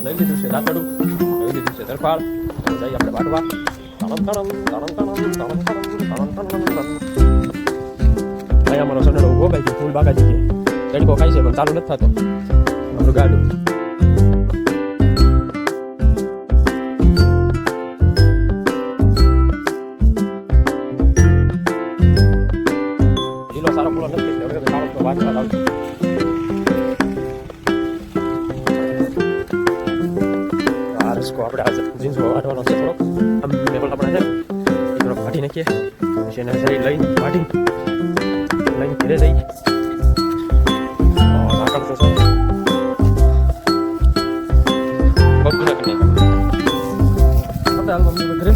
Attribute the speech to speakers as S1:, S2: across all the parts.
S1: લઈ લીધું છે દાંતડું, લઈ લીધું છે તરફાળ, જઈ આપણે વાટવા. અહીંયા અમારો સનેડો ઉભો ભાઈ ફૂલ બાગાજી કે તડકો ખાય છે પણ ચાલુ નથી થતો આપણું ગાડું. લીલો સારો ફૂલો નથી એટલે હવે સારો વાંચવા આવશે. આપણે આજે જીન્સ વાટવાનો છે થોડોક આમ લેવલ આપણે છે થોડોક વાટી નાખીએ પછી એને જઈ લઈને વાટી લઈને ઘરે જઈ ઝાકળ તો છે બબુ નાખીને આપણે હાલ મમ્મી ઘરે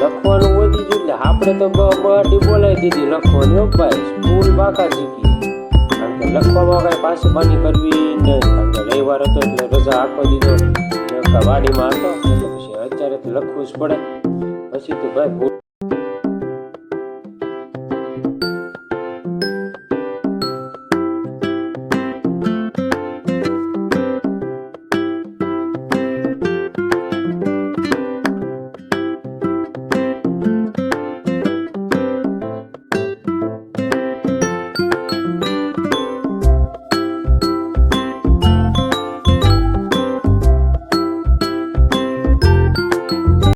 S2: લખવાનું વધી ગયું એટલે આપણે તો બહારથી બોલાવી દીધી લખવાની ભાઈ સ્કૂલ બાકા શીખી. કારણ કે લખવામાં કાંઈ પાછી પાની કરવી નહીં. કારણ કે રવિવાર હતો એટલે રજા આખો દીધો વાડીમાં હતો એટલે પછી અત્યારે તો લખવું જ પડે. પછી તો ભાઈ